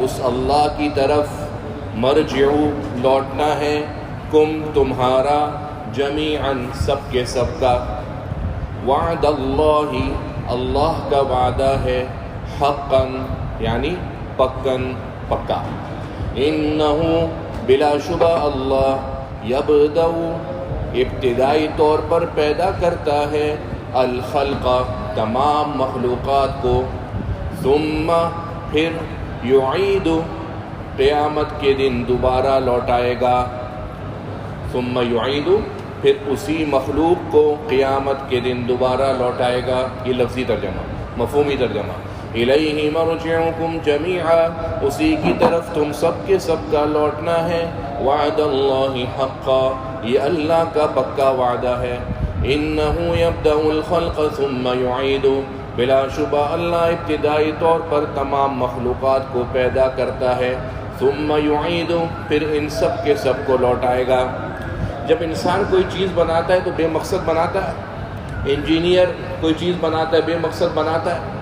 اس اللہ کی طرف مرجعو لوٹنا ہے، کم تمہارا، جمیعاً سب کے سب کا، وعد اللہ اللہ کا وعدہ ہے، حقاً یعنی پکن پکا، انہو بلا شبہ اللہ، یبدأ ابتدائی طور پر پیدا کرتا ہے، الخلق تمام مخلوقات کو، ثم پھر یعید قیامت کے دن دوبارہ لوٹائے گا، ثم یعید پھر اسی مخلوق کو قیامت کے دن دوبارہ لوٹائے گا، یہ لفظی ترجمہ، مفہومی ترجمہ، الیہ مرجعکم جمیعا، اسی کی طرف تم سب کے سب کا لوٹنا ہے، وعد اللہ حقا، یہ اللہ کا پکا وعدہ ہے، انہ یبدأ الخلق ثم یعید، بلا شبہ اللہ ابتدائی طور پر تمام مخلوقات کو پیدا کرتا ہے، ثم یعید پھر ان سب کے سب کو لوٹائے گا۔ جب انسان کوئی چیز بناتا ہے تو بے مقصد بناتا ہے، انجینئر کوئی چیز بناتا ہے بے مقصد بناتا ہے،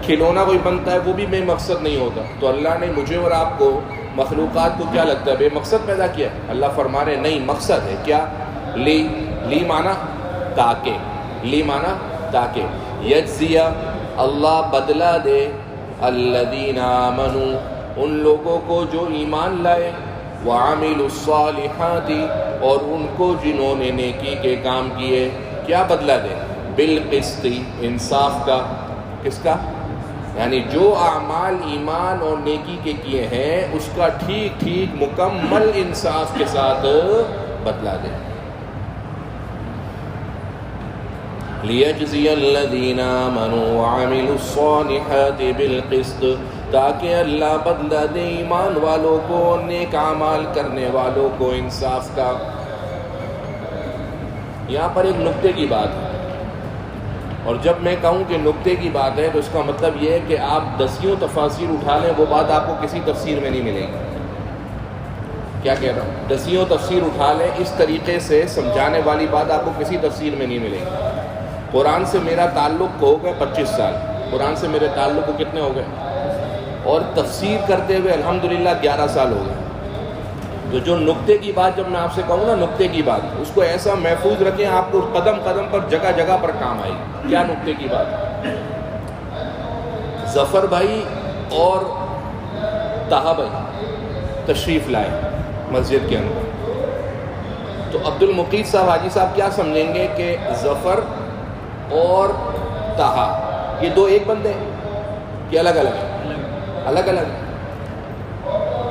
کھلونا کوئی بنتا ہے وہ بھی بے مقصد نہیں ہوتا۔ تو اللہ نے مجھے اور آپ کو، مخلوقات کو کیا لگتا ہے بے مقصد پیدا کیا؟ اللہ فرما رہے نہیں، مقصد ہے کیا؟ لی معنی تاکہ، لی معنی تاکہ، یجزیہ اللہ بدلہ دے، الذین آمنوا ان لوگوں کو جو ایمان لائے، وعملوا الصالحات اور ان کو جنہوں نے نیکی کے کام کیے، کیا بدلہ دے؟ بالقسط انصاف کا، کس کا؟ یعنی جو اعمال ایمان اور نیکی کے کیے ہیں اس کا ٹھیک ٹھیک مکمل انصاف کے ساتھ بدلہ دے۔ لیجزی الذین آمنوا وعملوا الصالحات بالقسط، تاکہ اللہ بدلہ دے ایمان والوں کو، نیک اعمال کرنے والوں کو انصاف کا۔ یہاں پر ایک نکتے کی بات ہے، اور جب میں کہوں کہ نکتے کی بات ہے تو اس کا مطلب یہ ہے کہ آپ دسیوں تفاسیر اٹھا لیں، وہ بات آپ کو کسی تفسیر میں نہیں ملے گی۔ کیا کہہ رہا ہوں؟ دسیوں تفسیر اٹھا لیں، اس طریقے سے سمجھانے والی بات آپ کو کسی تفسیر میں نہیں ملے گی۔ قرآن سے میرا تعلق ہو گئے 25 سال، قرآن سے میرے تعلق کو کتنے ہو گئے؟ اور تفسیر کرتے ہوئے الحمدللہ 11 سال ہو گئے۔ تو جو نکتے کی بات جب میں آپ سے کہوں نا، نکتے کی بات، اس کو ایسا محفوظ رکھیں آپ کو قدم قدم پر، جگہ جگہ پر کام آئے گی۔ کیا نکتے کی بات؟ ظفر بھائی اور طہا بھائی تشریف لائے مسجد کے اندر، تو عبد المقیت صاحب حاجی صاحب کیا سمجھیں گے کہ ظفر اور طہا یہ دو ایک بندے ہیں کہ الگ الگ ہیں؟ الگ الگ ہیں۔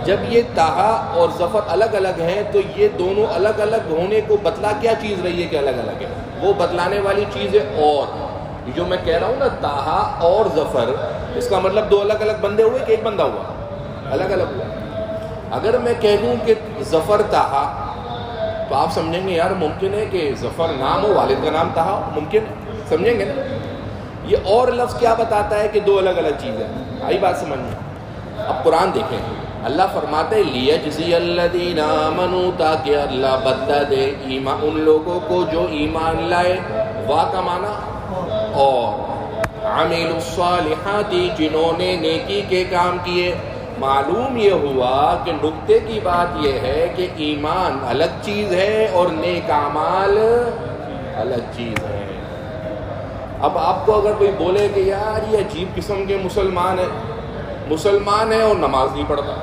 جب یہ طہا اور ظفر الگ الگ ہیں تو یہ دونوں الگ الگ ہونے کو بتلا کیا چیز رہی ہے کہ الگ الگ ہے؟ وہ بتلانے والی چیز ہے اور، جو میں کہہ رہا ہوں نا طہا اور ظفر، اس کا مطلب دو الگ الگ بندے ہوئے کہ ایک بندہ ہوا؟ الگ الگ ہوا۔ اگر میں کہہ دوں کہ ظفر طہا تو آپ سمجھیں گے یار ممکن ہے کہ ظفر نام ہو، والد کا نام طہا ہو، ممکن ہے، سمجھیں گے نا؟ یہ اور لفظ کیا بتاتا ہے کہ دو الگ الگ چیزیں، آئی بات سمجھ میں؟ اب قرآن دیکھیں، اللہ فرماتے لیجزی الذین آمنوا، تاکہ اللہ بدلہ دے ایمان ان لوگوں کو جو ایمان لائے، وا کا معنی اور، عملوا الصالحات جنہوں نے نیکی کے کام کیے۔ معلوم یہ ہوا کہ نکتے کی بات یہ ہے کہ ایمان الگ چیز ہے اور نیک اعمال الگ چیز ہے۔ اب آپ کو اگر کوئی بولے کہ یار یہ عجیب قسم کے مسلمان ہے اور نماز نہیں پڑھتا،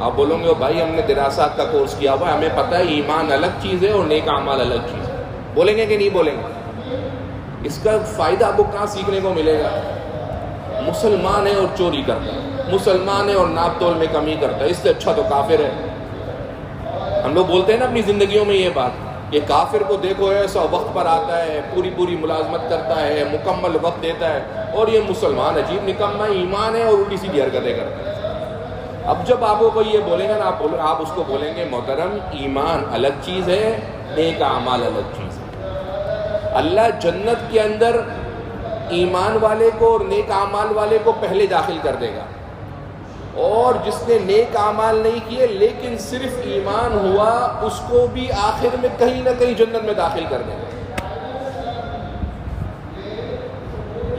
آپ بولو گے بھائی ہم نے دراست کا کورس کیا ہوا ہے، ہمیں پتہ ہے ایمان الگ چیز ہے اور نیک اعمال الگ چیز ہے، بولیں گے کہ نہیں بولیں گے؟ اس کا فائدہ آپ کو کہاں سیکھنے کو ملے گا؟ مسلمان ہے اور چوری کرتا ہے، مسلمان ہے اور ناپ تول میں کمی کرتا ہے، اس سے اچھا تو کافر ہے۔ ہم لوگ بولتے ہیں نا اپنی زندگیوں میں یہ بات کہ کافر کو دیکھو ایسا وقت پر آتا ہے، پوری ملازمت کرتا ہے، مکمل وقت دیتا ہے، اور یہ مسلمان عجیب نکما ایمان ہے اور الٹی سیدھی حرکتیں کرتا ہے۔ اب جب آپ کو یہ بولیں گے نا، آپ اس کو بولیں گے محترم ایمان الگ چیز ہے، نیک اعمال الگ چیز ہے۔ اللہ جنت کے اندر ایمان والے کو اور نیک اعمال والے کو پہلے داخل کر دے گا، اور جس نے نیک اعمال نہیں کیے لیکن صرف ایمان ہوا اس کو بھی آخر میں کہیں نہ کہیں جنت میں داخل کر دے گا۔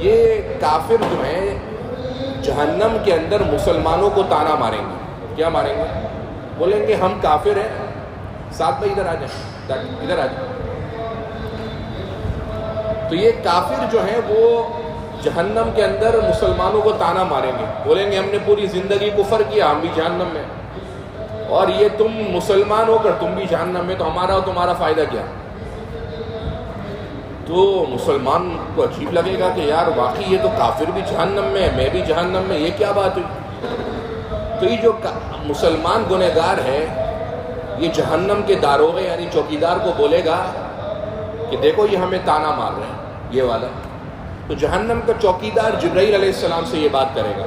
یہ کافر جو ہیں جہنم کے اندر مسلمانوں کو تانا ماریں گے. کیا ماریں گے؟ بولیں گے ہم کافر ہیں. ساتھ میں ادھر آ جائیں، ادھر آ جائیں. تو یہ کافر جو ہیں وہ جہنم کے اندر مسلمانوں کو تانا ماریں گے، بولیں گے ہم نے پوری زندگی کفر کیا، ہم بھی جہنم میں، اور یہ تم مسلمان ہو کر تم بھی جہنم میں، تو ہمارا اور تمہارا فائدہ کیا؟ تو مسلمان کو عجیب لگے گا کہ یار واقعی یہ تو کافر بھی جہنم میں ہے، میں بھی جہنم میں، یہ کیا بات ہوئی؟ تو یہ جو مسلمان گنہگار ہے یہ جہنم کے داروغے یعنی چوکیدار کو بولے گا کہ دیکھو یہ ہمیں تانا مار رہے ہیں یہ والا. تو جہنم کا چوکیدار جبرائیل علیہ السلام سے یہ بات کرے گا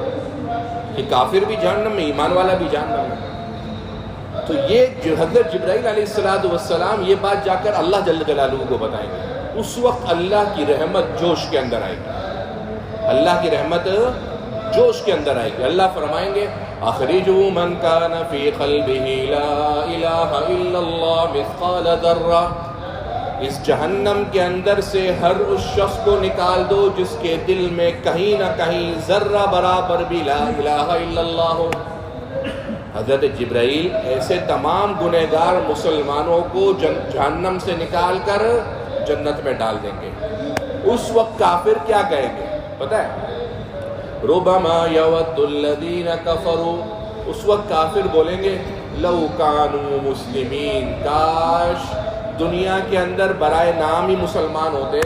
کہ کافر بھی جہنم میں، ایمان والا بھی جہنم میں. تو یہ جو حضرت جبرائیل علیہ السلام یہ بات جا کر اللہ جل جلالہ کو بتائیں گے. اس وقت اللہ کی رحمت جوش کے اندر آئے گی، اللہ کی رحمت جوش کے اندر آئے گی. اللہ فرمائیں گے اخرجوا من کان فی قلبہ لا الہ الا اللہ مثقال ذرہ، اس جہنم کے اندر سے ہر اس شخص کو نکال دو جس کے دل میں کہیں نہ کہیں ذرہ برابر بھی لا الہ الا اللہ ہو. حضرت جبرائیل ایسے تمام گنہگار مسلمانوں کو جہنم سے نکال کر جنت میں ڈال دیں گے. اس وقت کافر کیا کہیں گے پتہ ہے؟ ربما یود الذین کفروا، اس وقت کافر بولیں گے لو کانوا مسلمین، کاش دنیا کے اندر برائے نام ہی مسلمان ہوتے.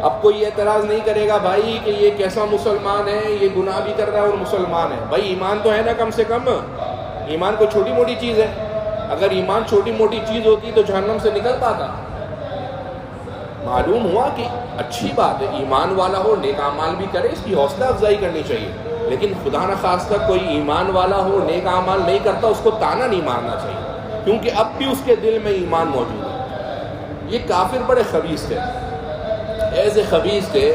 اب کوئی اعتراض نہیں کرے گا بھائی کہ یہ کیسا مسلمان ہے، یہ گناہ بھی کر رہا ہے اور مسلمان ہے. بھائی ایمان تو ہے نا، کم سے کم ایمان کوئی چھوٹی موٹی چیز ہے. اگر ایمان چھوٹی موٹی چیز ہوتی تو جہنم سے نکل پاتا. معلوم ہوا کہ اچھی بات ہے ایمان والا ہو، نیک اعمال بھی کرے، اس کی حوصلہ افزائی کرنی چاہیے. لیکن خدا نخواستہ کوئی ایمان والا ہو، نیک اعمال نہیں کرتا، اس کو تانا نہیں مارنا چاہیے، کیونکہ اب بھی اس کے دل میں ایمان موجود ہے. یہ کافر بڑے خبیث تھے، ایسے خبیث تھے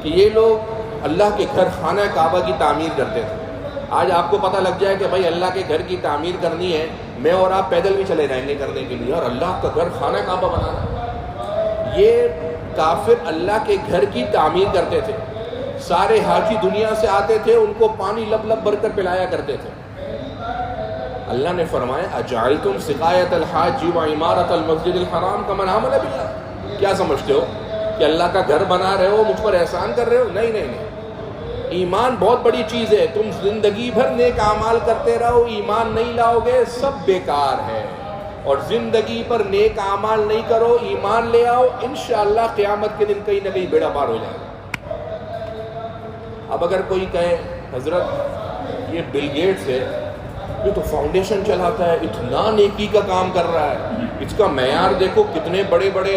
کہ یہ لوگ اللہ کے گھر خانہ کعبہ کی تعمیر کرتے تھے. آج آپ کو پتہ لگ جائے کہ بھائی اللہ کے گھر کی تعمیر کرنی ہے، میں اور آپ پیدل بھی چلے جائیں گے کرنے کے لیے، اور اللہ کا گھر خانہ کعبہ بنانا. یہ کافر اللہ کے گھر کی تعمیر کرتے تھے. سارے حاجی دنیا سے آتے تھے، ان کو پانی لب لب بھر کر پلایا کرتے تھے. اللہ نے فرمایا اجعلتم سقایۃ الحاج وعمارۃ المسجد الحرام کمن آمن باللہ، کیا سمجھتے ہو کہ اللہ کا گھر بنا رہے ہو، مجھ پر احسان کر رہے ہو؟ نہیں نہیں نہیں، ایمان بہت بڑی چیز ہے. تم زندگی بھر نیک اعمال کرتے رہو، ایمان نہیں لاؤ گے سب بیکار ہے. اور زندگی پر نیک اعمال نہیں کرو، ایمان لے آؤ، انشاءاللہ قیامت کے دن کہیں نہ کہیں بیڑا پار ہو جائے گا. اب اگر کوئی کہے حضرت یہ بل گیٹس ہے، یہ تو فاؤنڈیشن چلاتا ہے، اتنا نیکی کا کام کر رہا ہے، اس کا معیار دیکھو، کتنے بڑے بڑے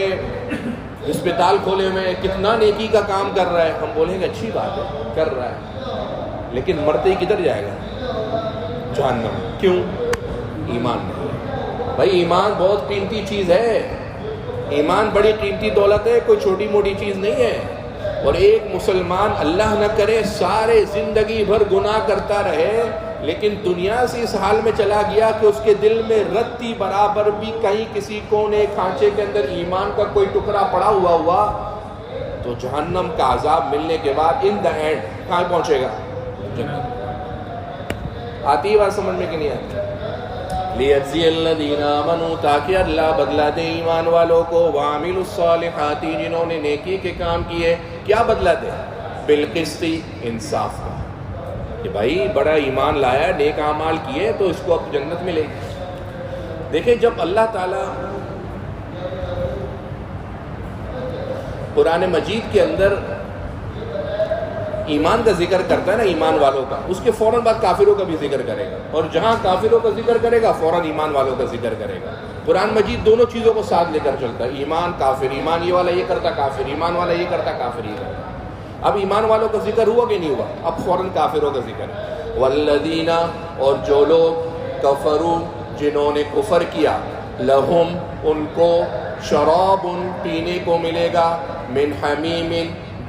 ہسپتال کھولے ہوئے ہیں، کتنا نیکی کا کام کر رہا ہے. ہم بولیں گے اچھی بات ہے کر رہا ہے، لیکن مرتے ہی کدھر جائے گا؟ جہنم. کیوں؟ ایمان نہیں. بھائی ایمان بہت قیمتی چیز ہے، ایمان بڑی قیمتی دولت ہے، کوئی چھوٹی موٹی چیز نہیں ہے. اور ایک مسلمان اللہ نہ کرے سارے زندگی بھر گناہ کرتا رہے، لیکن دنیا سے اس حال میں چلا گیا کہ اس کے دل میں رتی برابر بھی کہیں کسی کونے کھانچے کے اندر ایمان کا کوئی ٹکڑا پڑا ہوا، تو جہنم کا عذاب ملنے کے بعد ان دا اینڈ کہاں پہنچے گا؟ جنت. آتی ہے بات سمجھ میں کہ نہیں آتی؟ لیجزی الذین آمنوا، تاکہ اللہ بدلہ دے ایمان والوں کو، وعملوا الصالحات، جنہوں نے نیکی کے کام کیے. کیا بدلہ دے؟ بالقسط، انصاف کا. کہ بھائی بڑا ایمان لایا، نیک اعمال کیے، تو اس کو اب جنت ملے گی. دیکھیں جب اللہ تعالیٰ قرآن مجید کے اندر ایمان کا ذکر کرتا ہے نا، ایمان والوں کا، اس کے فوراً بعد کافروں کا بھی ذکر کرے گا. اور جہاں کافروں کا ذکر کرے گا فوراً ایمان والوں کا ذکر کرے گا. قرآن مجید دونوں چیزوں کو ساتھ لے کر چلتا ہے، ایمان کافر، ایمان یہ والا یہ کرتا کافر، ایمان والا یہ کرتا کافر یہ کرتا. اب ایمان والوں کا ذکر ہوا کہ نہیں ہوا؟ اب فوراً کافروں کا ذکر. والذین، اور جو لوگ، کفروا، جنہوں نے کفر کیا، لہم، ان کو، شراب، پینے کو ملے گا، من حمیم،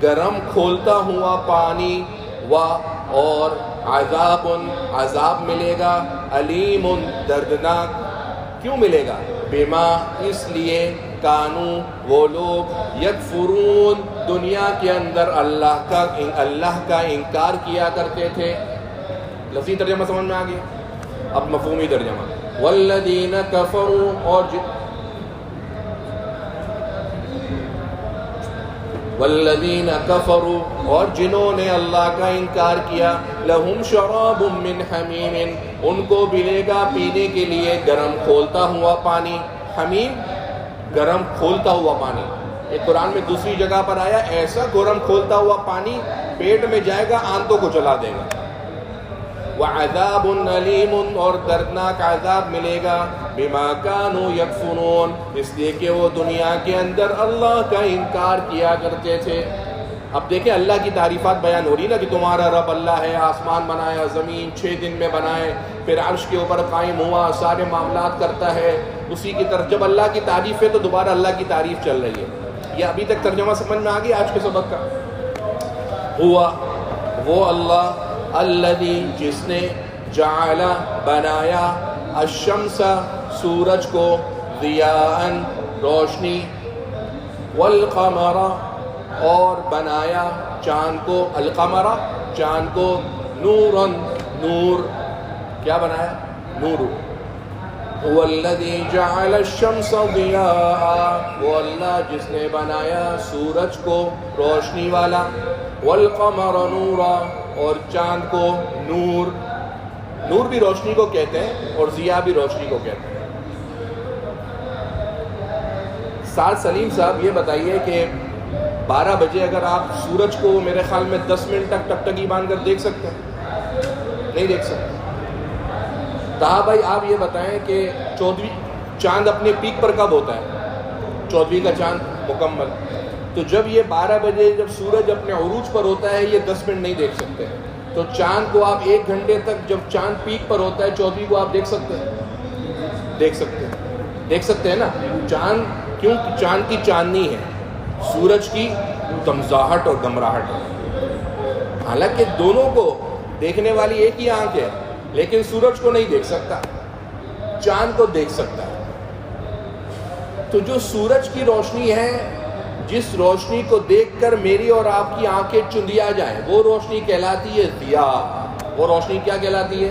گرم کھولتا ہوا پانی، اور عذاب، عذاب ملے گا، علیم، دردناک. کیوں ملے گا؟ بما، اس لیے، کانو، وہ لوگ، یکفرون، دنیا کے اندر اللہ کا انکار کیا کرتے تھے. لفظی ترجمہ سمجھ میں آ گیا؟ اب مفہومی ترجمہ. والذین کفروا اور جنہوں نے اللہ کا انکار کیا، لہم شراب من حمیم، ان کو ملے گا پینے کے لیے گرم کھولتا ہوا پانی. حمیم گرم کھولتا ہوا پانی. یہ قرآن میں دوسری جگہ پر آیا، ایسا گرم کھولتا ہوا پانی پیٹ میں جائے گا آنتوں کو جلا دے گا. وعذاب علیم، اور دردناک عذاب ملے گا، بما كانوا یکفرون، اس لیے کہ وہ دنیا کے اندر اللہ کا انکار کیا کرتے تھے. اب دیکھیں اللہ کی تعریفات بیان ہو رہی نا کہ تمہارا رب اللہ ہے، آسمان بنایا، زمین 6 دن میں بنائے، پھر عرش کے اوپر قائم ہوا، سارے معاملات کرتا ہے اسی کی طرف. جب اللہ کی تعریف ہے تو دوبارہ اللہ کی تعریف چل رہی ہے. یہ ابھی تک ترجمہ سمجھ میں آ گیا آج کے سبق کا؟ ہوا وہ اللہ الذی، جس نے جعل بنایا، الشمس سورج کو، ضیاء روشنی، والقمر اور بنایا چاند کو، القمر چاند کو، نورا نور، کیا بنایا؟ نور. هو الذی جعل الشمس ضیاء، وہ اللہ جس نے بنایا سورج کو روشنی والا، والقمر نورا اور چاند کو نور. نور بھی روشنی کو کہتے ہیں اور ضیاء بھی روشنی کو کہتے ہیں. سعد سلیم صاحب یہ بتائیے کہ 12 بجے اگر آپ سورج کو میرے خیال میں 10 منٹ تک ٹکٹکی باندھ کر دیکھ سکتے ہیں؟ نہیں دیکھ سکتے. تہا بھائی آپ یہ بتائیں کہ 14ویں چاند اپنے پیک پر کب ہوتا ہے؟ 14ویں کا چاند مکمل. تو جب یہ 12 بجے جب سورج اپنے عروج پر ہوتا ہے، یہ 10 منٹ نہیں دیکھ سکتے. تو چاند کو آپ 1 گھنٹے تک جب چاند پیک پر ہوتا ہے 14ویں کو آپ دیکھ سکتے ہیں؟ دیکھ سکتے ہیں نا. چاند کیوں؟ چاند کی چاندنی ہے، سورج کی تمزاہٹ اور گمراہٹ ہے. حالانکہ دونوں کو دیکھنے والی ایک ہی آنکھ ہے، لیکن سورج کو نہیں دیکھ سکتا، چاند کو دیکھ سکتا ہے. تو جو سورج کی روشنی ہے، جس روشنی کو دیکھ کر میری اور آپ کی آنکھیں چندیا جائیں، وہ روشنی کہلاتی ہے ضیاء. وہ روشنی کیا کہلاتی ہے؟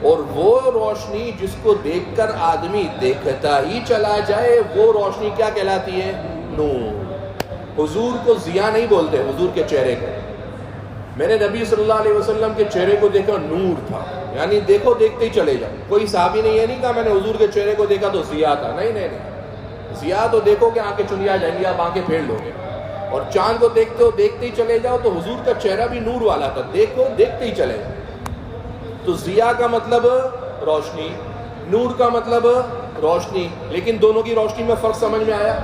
اور وہ روشنی جس کو دیکھ کر آدمی دیکھتا ہی چلا جائے، وہ روشنی کیا کہلاتی ہے؟ نور. حضور کو ضیاء نہیں بولتے، حضور کے چہرے کو. میں نے نبی صلی اللہ علیہ وسلم کے چہرے کو دیکھا، نور تھا، یعنی دیکھو دیکھتے ہی چلے جاؤ. کوئی صحابی نے یہ نہیں کہا میں نے حضور کے چہرے کو دیکھا تو ضیاء تھا. نہیں، ضیاء تو دیکھو کہ آنکھیں چنیا جائیں گی، آپ آنکھیں پھیر لو گے. اور چاند کو دیکھتے ہو دیکھتے ہی چلے جاؤ، تو حضور کا چہرہ بھی نور والا تھا، دیکھو دیکھتے ہی چلے جاؤ. تو ضیاء کا مطلب روشنی، نور کا مطلب روشنی. لیکن دونوں کی روشنی میں فرق سمجھ میں آیا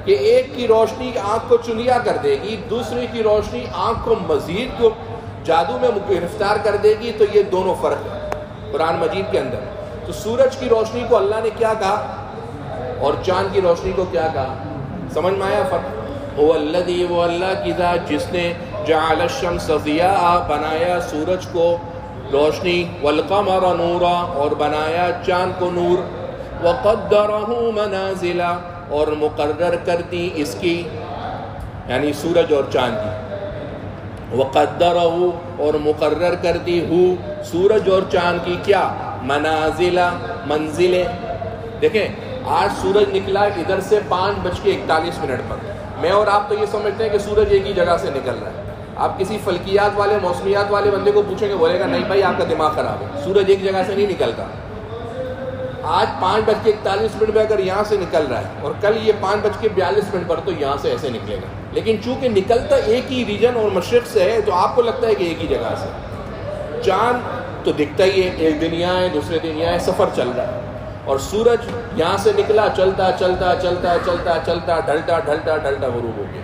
کہ ایک کی روشنی آنکھ کو چندیا کر دے گی، دوسری کی روشنی آنکھ کو مزید کو جادو میں گرفتار کر دے گی. تو یہ دونوں فرق ہے قرآن مجید کے اندر. تو سورج کی روشنی کو اللہ نے کیا کہا اور چاند کی روشنی کو کیا کہا؟ سمجھ میں آیا فرق؟ هو الذی، وہ اللہ کی ذات جس نے جعل الشمس ضیاء، بنایا سورج کو روشنی، والقمر نورا اور بنایا چاند کو نور، وقدرہ منازل اور مقرر کر دی اس کی، یعنی سورج اور چاند کی، وقدرہ اور مقرر کر دی ہو سورج اور چاند کی کیا؟ منازل، منزلیں. دیکھیں آج سورج نکلا ادھر سے 5:41 پر. میں اور آپ تو یہ سمجھتے ہیں کہ سورج ایک ہی جگہ سے نکل رہا ہے. آپ کسی فلکیات والے، موسمیات والے بندے کو پوچھیں گے، بولے گا نہیں بھائی آپ کا دماغ خراب ہے، سورج ایک جگہ سے نہیں نکلتا. آج 5:41 پہ اگر یہاں سے نکل رہا ہے اور کل یہ 5:42 پر، تو یہاں سے ایسے نکلے گا. لیکن چونکہ نکلتا ایک ہی ریجن اور مشرق سے ہے، تو آپ کو لگتا ہے کہ ایک ہی جگہ سے. چاند تو دکھتا ہی ہے، ایک دن یہاں ہے دوسرے دن یہاں ہے، سفر چل رہا ہے. اور سورج یہاں سے نکلا، چلتا ڈھلتا غروب ہو گیا.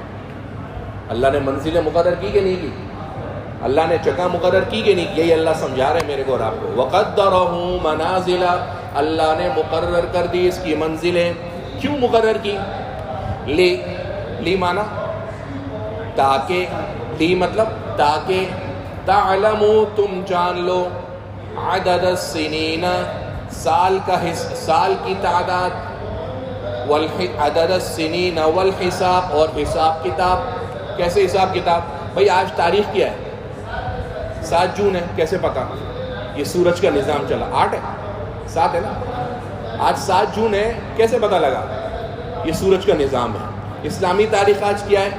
اللہ نے منزلیں مقرر کی کہ نہیں کی؟ اللہ نے جگہ مقرر کی کہ نہیں؟ یہی اللہ سمجھا رہے میرے کو اور آپ کو. وقدرہ منازل، اللہ نے مقرر کر دی اس کی منزلیں. کیوں مقرر کی؟ لی مانا تاکہ، لی مطلب تاکہ، تعلموا تم جان لو، عدد السنین سال کی تعداد، عدد السنین والحساب اور حساب کتاب. کیسے حساب کتاب؟ بھائی آج تاریخ کیا ہے؟ 7 جون ہے، کیسے پتا؟ یہ سورج کا نظام چلا، 8 ہے، 7 ہے نا، آج 7 جون ہے، کیسے پتا لگا؟ یہ سورج کا نظام ہے۔ اسلامی تاریخ آج کیا ہے؟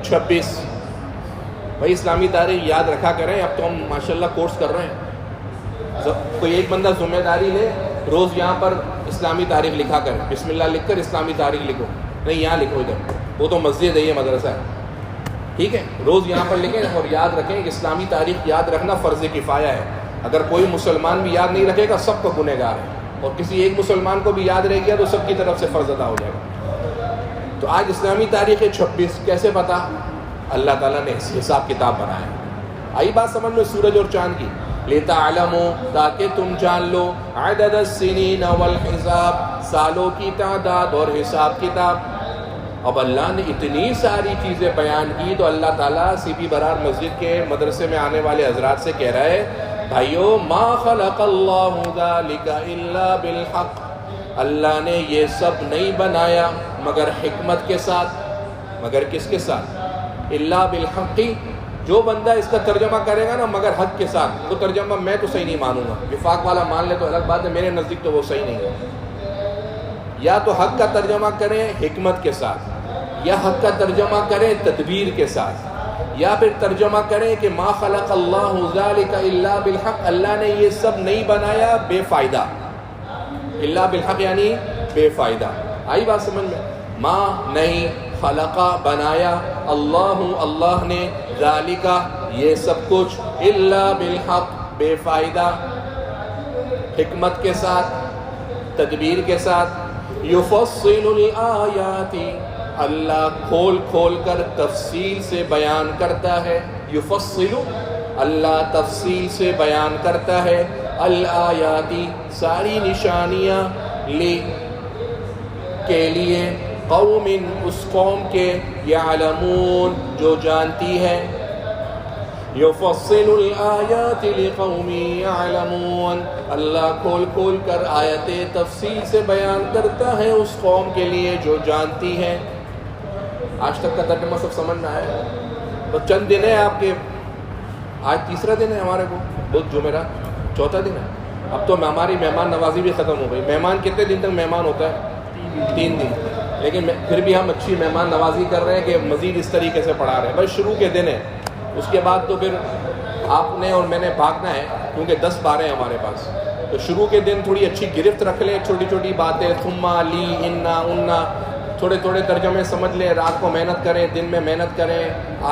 26۔ بھائی اسلامی تاریخ یاد رکھا کریں، اب تو ہم ماشاءاللہ کورس کر رہے ہیں، کوئی ایک بندہ ذمہ داری لے، روز یہاں پر اسلامی تاریخ لکھا کریں، بسم اللہ لکھ کر اسلامی تاریخ لکھو، نہیں یہاں لکھو، ادھر وہ تو مسجد ہے، یہ مدرسہ ہے، ٹھیک ہے؟ روز یہاں پر لکھیں اور یاد رکھیں کہ اسلامی تاریخ یاد رکھنا فرض کفایہ ہے۔ اگر کوئی مسلمان بھی یاد نہیں رکھے گا سب کو گنہ گار ہے، اور کسی ایک مسلمان کو بھی یاد رہ گیا تو سب کی طرف سے فرض ادا ہو جائے گا۔ تو آج اسلامی تاریخ ہے 26، کیسے پتا؟ اللہ تعالیٰ نے حساب کتاب بنایا۔ آئی بات سمجھ میں سورج اور چاند کی؟ لِتَعْلَمُوا، تاکہ تم جان لو، عدد السنین والحساب، سالوں کی تعداد اور حساب کتاب۔ اب اللہ نے اتنی ساری چیزیں بیان کی تو اللہ تعالیٰ سی پی برار مسجد کے مدرسے میں آنے والے حضرات سے کہہ رہا ہے، بھائیو ما خلق اللہ ذالک الا بالحق، اللہ نے یہ سب نہیں بنایا مگر حکمت کے ساتھ۔ مگر کس کے ساتھ؟ الا بالحق، جو بندہ اس کا ترجمہ کرے گا نا مگر حق کے ساتھ، تو ترجمہ میں تو صحیح نہیں مانوں گا، وفاق والا مان لے تو الگ بات ہے، میرے نزدیک تو وہ صحیح نہیں ہے۔ یا تو حق کا ترجمہ کریں حکمت کے ساتھ، یا حق کا ترجمہ کریں تدبیر کے ساتھ، یا پھر ترجمہ کریں کہ ما خلق اللہ ذالک الا بالحق، اللہ نے یہ سب نہیں بنایا بے فائدہ۔ الا بالحق یعنی بے فائدہ۔ آئی بات سمجھ میں؟ ما نہیں، خلقہ بنایا، اللہ نے، ذالکہ یہ سب کچھ، الا بالحق بے فائدہ، حکمت کے ساتھ، تدبیر کے ساتھ۔ یفصل الآیات، اللہ کھول کھول کر تفصیل سے بیان کرتا ہے، یفصل، اللہ تفصیل سے بیان کرتا ہے، الآیاتی، ساری نشانیاں، لی کے لیے، قوم، اس قوم کے، یعلمون جو جانتی ہے، یفصل الآیات لقوم یعلمون، اللہ کھول کھول کر آیتیں تفصیل سے بیان کرتا ہے اس قوم کے لیے جو جانتی ہے۔ آج تک کا ترجمہ سب سمجھ میں آیا؟ تو چند دن ہے آپ کے، آج تیسرا دن ہے ہمارے کو، بدھ جمعرات چوتھا دن ہے، اب تو ہماری مہمان نوازی بھی ختم ہو گئی۔ مہمان کتنے دن تک مہمان ہوتا ہے؟ 3 دن، لیکن پھر بھی ہم اچھی مہمان نوازی کر رہے ہیں کہ مزید اس طریقے سے پڑھا رہے ہیں۔ بس شروع کے دن ہے، اس کے بعد تو پھر آپ نے اور میں نے بھاگنا ہے، کیونکہ 10 بارے ہیں ہمارے پاس۔ تو شروع کے دن تھوڑی اچھی گرفت رکھ لیں، چھوٹی چھوٹی باتیں، ثم، لی، انا، انا، تھوڑے تھوڑے ترجمے سمجھ لیں، رات کو محنت کریں، دن میں محنت کریں،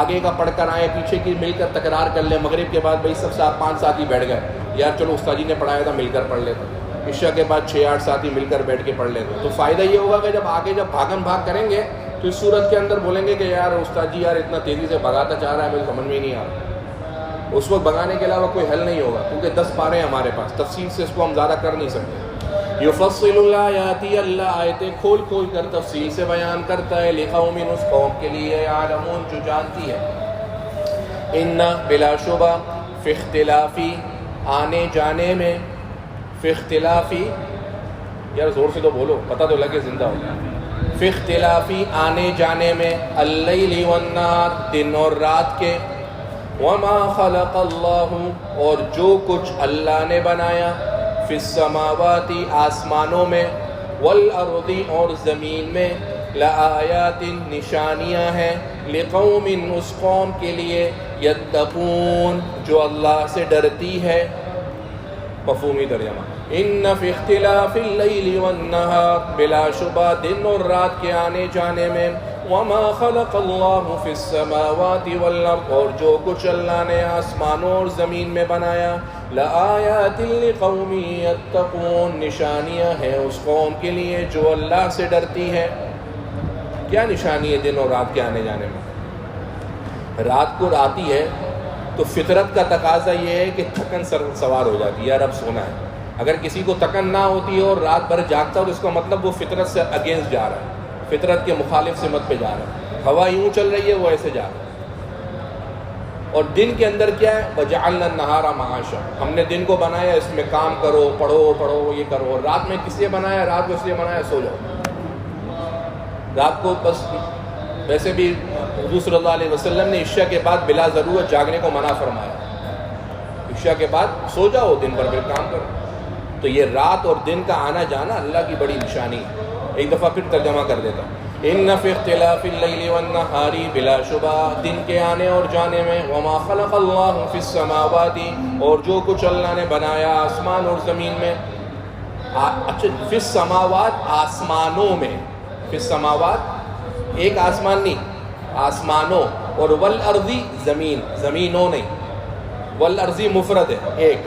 آگے کا پڑھ کر آئیں، پیچھے کی مل کر تکرار کر لیں۔ مغرب کے بعد بھائی سب 7-5 ساتھی بیٹھ گئے، یار چلو استاد جی نے پڑھایا تھا مل کر پڑھ لیتے۔ عشاء کے بعد 6-8 ساتھی مل کر بیٹھ کے پڑھ لیتے۔ تو فائدہ یہ ہوگا کہ جب آگے جب بھاگم بھاگ کریں گے تو اس صورت کے اندر بولیں گے کہ یار استاد جی یار اتنا تیزی سے بھگاتا چاہ رہا ہے، مجھے سمجھ میں ہی نہیں آ رہا۔ اس وقت بھگانے کے علاوہ کوئی حل نہیں ہوگا، کیونکہ 10 پارے ہیں ہمارے پاس، تفصیل سے اس کو ہم زیادہ کر نہیں سکتے۔ یفصل الآیات، اللہ آیتیں کھول کھول کر تفصیل سے بیان کرتا ہے، لقوم، اس قوم کے لیے، یعلمون جو جانتی ہے۔ ان بلا شبہ، فی اختلافی، آنے جانے میں، فی اختلافی، یار زور سے تو بولو پتہ تو لگے زندہ ہو۔ فی اختلافی، آنے جانے میں، اللیل والنہار، دن اور رات کے، وما خلق اللہ، اور جو کچھ اللہ نے بنایا، فی السماوات، آسمانوں میں، والارض، اور زمین میں، لآیات، نشانیاں ہیں، لقوم، اس قوم کے لیے، یتقون، جو اللہ سے ڈرتی ہے۔ مفہومی ترجمہ، ان فی اختلاف اللیل والنہار، بلا شبہ دن اور رات کے آنے جانے میں، وما خلق اللہ فی السماوات والارض، اور جو کچھ اللہ نے آسمانوں اور زمین میں بنایا، لآیات لقوم یتقون، نشانیاں ہیں اس قوم کے لیے جو اللہ سے ڈرتی ہے۔ کیا نشانی ہے دن اور رات کے آنے جانے میں؟ رات کو آتی ہے تو فطرت کا تقاضا یہ ہے کہ تھکن سوار ہو جاتی ہے، یار اب سونا ہے۔ اگر کسی کو تھکن نہ ہوتی ہے اور رات بھر جاگتا ہے تو اس کا مطلب وہ فطرت سے اگینسٹ جا رہا ہے، فطرت کے مخالف سمت پہ جا رہا ہے، ہوا یوں چل رہی ہے وہ ایسے جا رہا ہے۔ اور دن کے اندر کیا ہے؟ وَجَعَلْنَا النَّهَارَ مَعَاشًا، ہم نے دن کو بنایا اس میں کام کرو، پڑھو یہ کرو۔ اور رات میں کس لیے بنایا؟ رات کو اس لیے بنایا سو جاؤ، رات کو بس ویسے بھی حضور صلی اللہ علیہ وسلم نے عشاء کے بعد بلا ضرورت جاگنے کو منع فرمایا. عشاء کے بعد سو جاؤ, دن بھر پھر کام کرو. تو یہ رات اور دن کا آنا جانا اللہ کی بڑی نشانی ہے. ایک دفعہ پھر ترجمہ کر دیتا ہوں. ان فی اختلاف اللیل والنہار بلا شبہ, دن کے آنے اور جانے میں, وما خلق اللہ فی السماوات, اور جو کچھ اللہ نے بنایا آسمان اور زمین میں. اچھا, فی السماوات آسمانوں میں, فی السماوات ایک آسمان نہیں, آسمانوں, اور والارضی زمین, زمینوں نہیں, والارضی مفرد ہے ایک,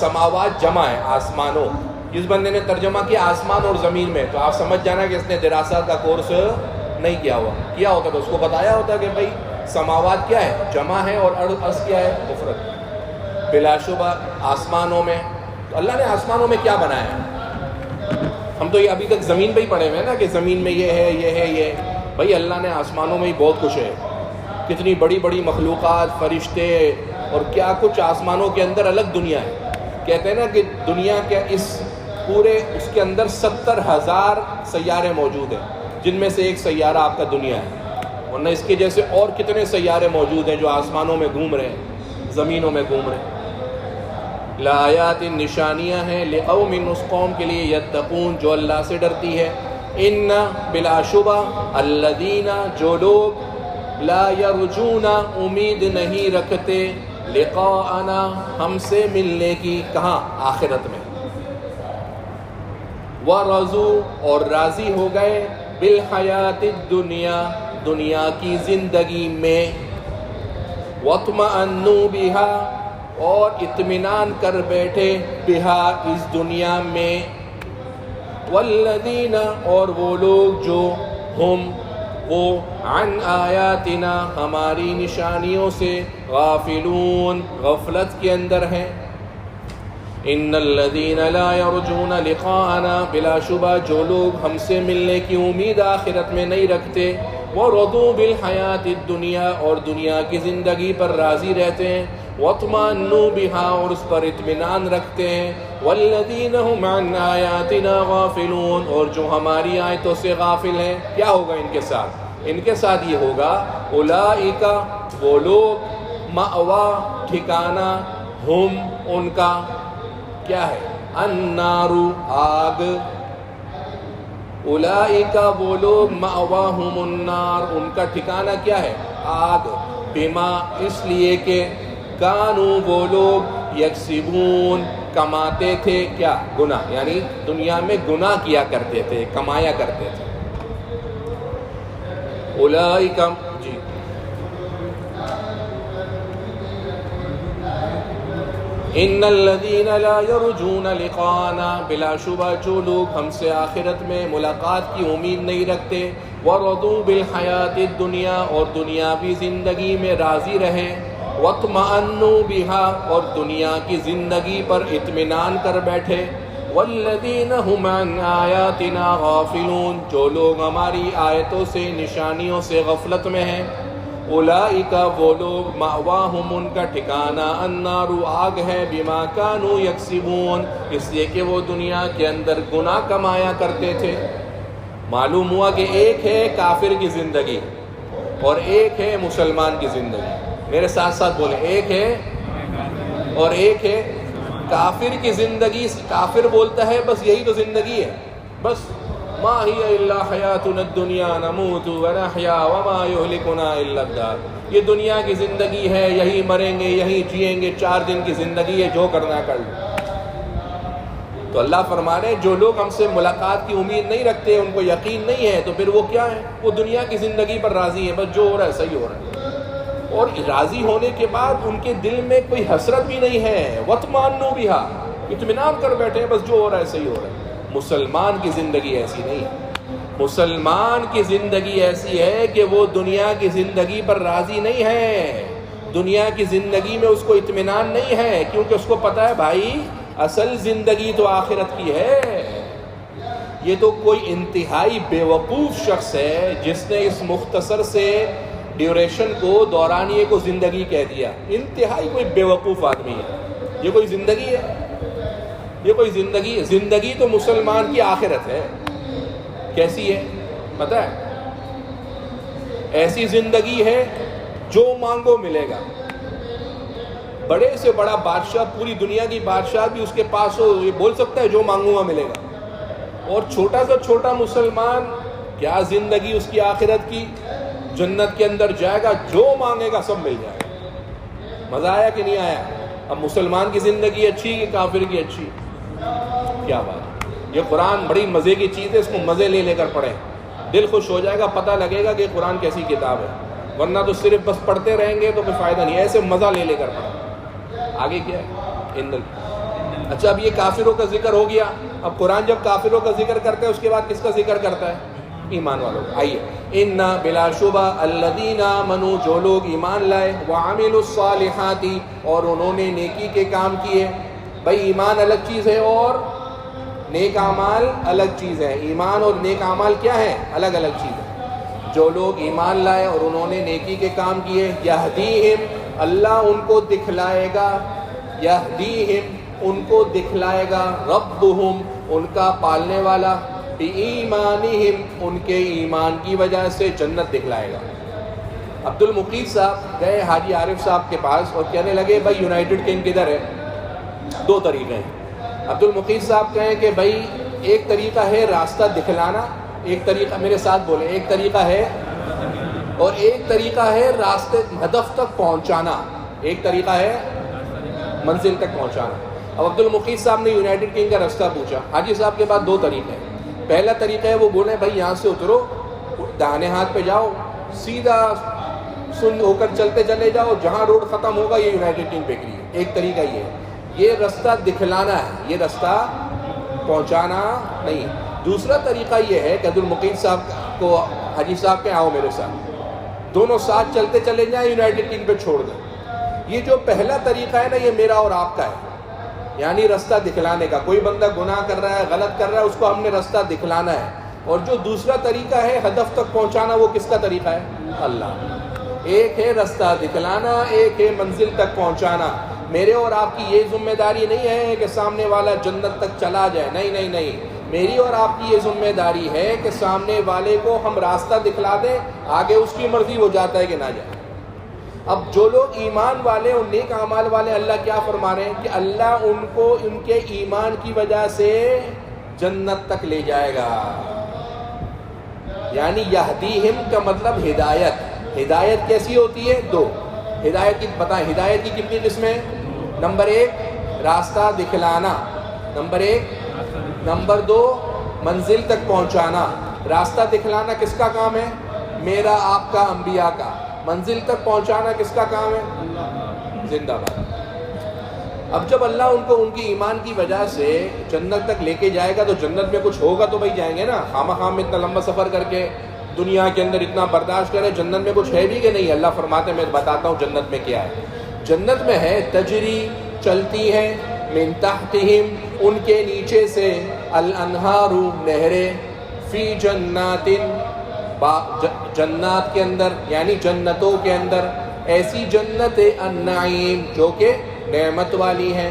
سماوات جمع ہے آسمانوں. جس بندے نے ترجمہ کیا آسمان اور زمین میں, تو آپ سمجھ جانا کہ اس نے دراصات کا کورس نہیں کیا ہوا. کیا ہوتا تو اس کو بتایا ہوتا کہ بھائی سماوات کیا ہے, جمع ہے, اور ارض کیا ہے, مفرد. بلا شبہ آسمانوں میں, تو اللہ نے آسمانوں میں کیا بنایا ہے؟ ہم تو یہ ابھی تک زمین پہ ہی پڑے ہوئے ہیں نا کہ زمین میں یہ ہے, یہ ہے, یہ. بھائی اللہ نے آسمانوں میں ہی بہت کچھ ہے. کتنی بڑی بڑی مخلوقات, فرشتے, اور کیا کچھ آسمانوں کے اندر الگ دنیا ہے. کہتے ہیں نا کہ دنیا کے اس پورے اس کے اندر 70,000 سیارے موجود ہیں, جن میں سے ایک سیارہ آپ کا دنیا ہے. ورنہ اس کے جیسے اور کتنے سیارے موجود ہیں جو آسمانوں میں گھوم رہے ہیں, زمینوں میں گھوم رہے ہیں. لآیات, نشانیاں ہیں, لقوم, اس قوم کے لیے, یتقون, جو اللہ سے ڈرتی ہے. ان بلا شبہ, الذین, جو لوگ, لا یرجون, امید نہیں رکھتے, لقاءنا, ہم سے ملنے کی, کہاں, آخرت میں. وَرَضُوا, اور راضی ہو گئے, بالحیات الدنیا, دنیا کی زندگی میں. وَاطْمَأَنُّوا بِهَا, اور اطمینان کر بیٹھے, بِهَا, اس دنیا میں. وَالَّذِينَ, اور وہ لوگ جو, ہم, وہ, عن آیاتنا, ہماری نشانیوں سے, غافلون, غفلت کے اندر ہیں. ان الذین لا یرجون لقاءنا, بلا شبہ جو لوگ ہم سے ملنے کی امید آخرت میں نہیں رکھتے. ورضوا بالحیات الدنیا, اور دنیا کی زندگی پر راضی رہتے ہیں. واطمأنوا بها, اور اس پر اطمینان رکھتے ہیں. والذین هم عن آیاتنا غافلون, اور جو ہماری آیتوں سے غافل ہیں. کیا ہوگا ان کے ساتھ؟ ان کے ساتھ یہ ہوگا, اولئک, وہ لوگ, مأوا, ٹھکانہ, ہم, ان کا, کیا ہے, النار, آگ. اولئک, وہ لوگ, مأواہم النار, ان کا ٹھکانہ کیا ہے, آگ. بما, اس لیے کہ, کانوا, وہ لوگ, یکسبون, کماتے تھے, کیا, گناہ, یعنی دنیا میں گناہ کیا کرتے تھے, کمایا کرتے تھے. اولئک, جی, ان الذین لا یرجون لقاءنا, بلا شبہ جو لوگ ہم سے آخرت میں ملاقات کی امید نہیں رکھتے. ورضوا بالحیات الدنیا, اور دنیاوی زندگی میں راضی رہے. واطمأنوا بها, اور دنیا کی زندگی پر اطمینان کر بیٹھے. والذین هم عن آیاتنا غافلون, جو لوگ ہماری آیتوں سے, نشانیوں سے غفلت میں ہیں. اولئک, وہ لوگ, مأواہم, ان کا ٹھکانہ, النار, آگ ہے. بما کانوا یکسبون, اس لیے کہ وہ دنیا کے اندر گناہ کمایا کرتے تھے. معلوم ہوا کہ ایک ہے کافر کی زندگی اور ایک ہے مسلمان کی زندگی. میرے ساتھ ساتھ بولیں, ایک ہے اور ایک ہے کافر کی زندگی. کافر بولتا ہے بس یہی تو زندگی ہے, بس ما ہی الا حیاتنا الدنیا نموت ونحیا وما یہلکنا الا الدار. یہ دنیا کی زندگی ہے, یہی مریں گے, یہی جئیں گے, 4 دن کی زندگی ہے, جو کرنا کر لو. تو اللہ فرما رہے ہیں جو لوگ ہم سے ملاقات کی امید نہیں رکھتے, ان کو یقین نہیں ہے, تو پھر وہ کیا ہے, وہ دنیا کی زندگی پر راضی ہیں, بس جو ہو رہا ہے صحیح ہو رہا ہے. اور راضی ہونے کے بعد ان کے دل میں کوئی حسرت بھی نہیں ہے. واطمأنوا بها, اطمینان کر بیٹھے ہیں, بس جو ہو رہا ہے صحیح ہو رہا ہے. مسلمان کی زندگی ایسی نہیں ہے. مسلمان کی زندگی ایسی ہے کہ وہ دنیا کی زندگی پر راضی نہیں ہے. دنیا کی زندگی میں اس کو اطمینان نہیں ہے, کیونکہ اس کو پتا ہے بھائی اصل زندگی تو آخرت کی ہے. یہ تو کوئی انتہائی بیوقوف شخص ہے جس نے اس مختصر سے ڈیوریشن کو, دورانیے کو زندگی کہہ دیا. انتہائی کوئی بیوقوف آدمی ہے. یہ کوئی زندگی ہے؟ یہ کوئی زندگی ہے؟ زندگی تو مسلمان کی آخرت ہے. کیسی ہے پتہ ہے؟ ایسی زندگی ہے جو مانگو ملے گا. بڑے سے بڑا بادشاہ، پوری دنیا کی بادشاہ بھی اس کے پاس ہو، یہ بول سکتا ہے جو مانگوں گا ملے گا. اور چھوٹا سے چھوٹا مسلمان، کیا زندگی اس کی آخرت کی، جنت کے اندر جائے گا، جو مانگے گا سب مل جائے گا. مزہ آیا کہ نہیں آیا؟ اب مسلمان کی زندگی اچھی کہ کافر کی اچھی؟ کیا بات ہے. یہ قرآن بڑی مزے کی چیز ہے، اس کو مزے لے لے کر پڑھیں، دل خوش ہو جائے گا، پتہ لگے گا کہ قرآن کیسی کتاب ہے. ورنہ تو صرف بس پڑھتے رہیں گے تو کوئی فائدہ نہیں. ایسے مزہ لے لے کر پڑھیں. آگے کیا ہے؟ اچھا، اب یہ کافروں کا ذکر ہو گیا. اب قرآن جب کافروں کا ذکر کرتا ہے اس کے بعد کس کا ذکر کرتا ہے؟ ایمان والوں کا. آئیے، اِنَّ بلا شبہ الَّذِينَ آمَنُوا، جو لوگ ایمان لائے، وَعَمِلُوا الصَّالِحَاتِ، اور انہوں نے نیکی کے کام کیے. بھائی ایمان الگ چیز ہے اور نیک اعمال الگ چیز ہے. ایمان اور نیک اعمال کیا ہے؟ الگ الگ چیز ہے. جو لوگ ایمان لائے اور انہوں نے نیکی کے کام کیے، یہدیہم، اللہ ان کو دکھلائے گا، یہدیہم، ان کو دکھلائے گا، ربہم، ان کا پالنے والا، بِایمانہم، ان کے ایمان کی وجہ سے جنت دکھلائے گا. عبد المقیت صاحب گئے حاجی عارف صاحب کے پاس اور کہنے لگے بھائی یونائٹڈ کنگ کدھر ہے؟ دو طریقے ہیں. عبد المقیت صاحب کہیں کہ بھائی ایک طریقہ ہے راستہ دکھلانا، ایک طریقہ، میرے ساتھ بولیں، ایک طریقہ ہے، اور ایک طریقہ ہے راستے ہدف تک پہنچانا، ایک طریقہ ہے منزل تک پہنچانا. اب عبد المقیت صاحب نے یونائٹڈ کنگ کا راستہ پوچھا. حاجی صاحب کے بعد دو طریقے ہیں. پہلا طریقہ ہے وہ بولیں بھائی یہاں سے اترو، داہنے ہاتھ پہ جاؤ، سیدھا سن ہو کر چلتے چلے جاؤ، جہاں روڈ ختم ہوگا یہ یونائٹڈ کنگ بیکری ہے. ایک طریقہ یہ ہے. یہ راستہ دکھلانا ہے، یہ راستہ پہنچانا نہیں. دوسرا طریقہ یہ ہے کہ عبد المقیت صاحب کو حاجی صاحب کے آؤ میرے ساتھ، دونوں ساتھ چلتے چلے جائیں، یونائٹڈ کنگ پہ چھوڑ دیں. یہ جو پہلا طریقہ ہے نا، یہ میرا اور آپ کا ہے، یعنی راستہ دکھلانے کا. کوئی بندہ گناہ کر رہا ہے، غلط کر رہا ہے، اس کو ہم نے راستہ دکھلانا ہے. اور جو دوسرا طریقہ ہے ہدف تک پہنچانا، وہ کس کا طریقہ ہے؟ اللہ. ایک ہے راستہ دکھلانا، ایک ہے منزل تک پہنچانا. میرے اور آپ کی یہ ذمہ داری نہیں ہے کہ سامنے والا جنت تک چلا جائے، نہیں نہیں نہیں. میری اور آپ کی یہ ذمہ داری ہے کہ سامنے والے کو ہم راستہ دکھلا دیں، آگے اس کی مرضی ہو جاتا ہے کہ نہ جائے. اب جو لوگ ایمان والے اور نیک اعمال والے، اللہ کیا فرما رہے ہیں کہ اللہ ان کو ان کے ایمان کی وجہ سے جنت تک لے جائے گا. یعنی یہدیہم کا مطلب ہدایت. ہدایت کیسی ہوتی ہے؟ دو. ہدایت کی بتائیں، ہدایت کی کتنی قسمیں؟ نمبر ایک راستہ دکھلانا، نمبر ایک. نمبر دو منزل تک پہنچانا. راستہ دکھلانا کس کا کام ہے؟ میرا، آپ کا، انبیاء کا. منزل تک پہنچانا کس کا کام ہے؟ زندہ باد. اب جب اللہ ان کو ان کی ایمان کی وجہ سے جنت تک لے کے جائے گا تو جنت میں کچھ ہوگا تو بھائی جائیں گے نا. خام خام اتنا لمبا سفر کر کے دنیا کے اندر اتنا برداشت کرے، جنت میں کچھ ہے بھی کہ نہیں؟ اللہ فرماتے ہیں میں بتاتا ہوں جنت میں کیا ہے. جنت میں ہے تجری، چلتی ہے، من تحتہم، ان کے نیچے سے، الانہار، نہریں، فی جنات، جنات کے اندر، یعنی جنتوں کے اندر. ایسی جنت النعیم جو کہ نعمت والی ہیں.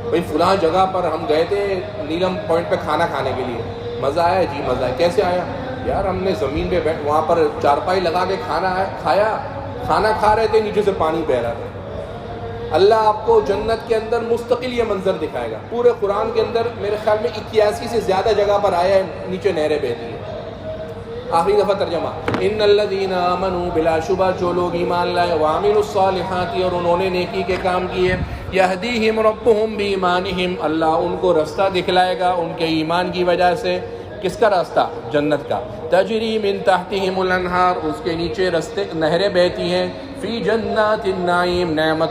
بھئی فلاں جگہ پر ہم گئے تھے نیلم پوائنٹ پہ کھانا کھانے کے لیے، مزہ آیا جی، مزہ آیا. کیسے آیا یار؟ ہم نے زمین پہ بیٹھ، وہاں پر چارپائی لگا کے کھایا، کھانا کھا رہے تھے، نیچے سے پانی بہ رہا تھا. اللہ آپ کو جنت کے اندر مستقل یہ منظر دکھائے گا. پورے قرآن کے اندر میرے خیال میں 81 سے زیادہ جگہ پر آیا ہے نیچے نہریں بہتی ہیں. آخری دفعہ ترجمہ، ان الذین آمنوا، بلا شبہ جو لوگ ایمان لائے، وعملوا الصالحات، اور انہوں نے نیکی کے کام کیے، یہدیہم ربہم بایمانہم، اللہ ان کو راستہ دکھلائے گا ان کے ایمان کی وجہ سے. کس کا راستہ؟ جنت کا. تجری من تحتہم الانہار، اس کے نیچے راستے، نہریں بہتی ہیں، فی جنات النعیم، نعمت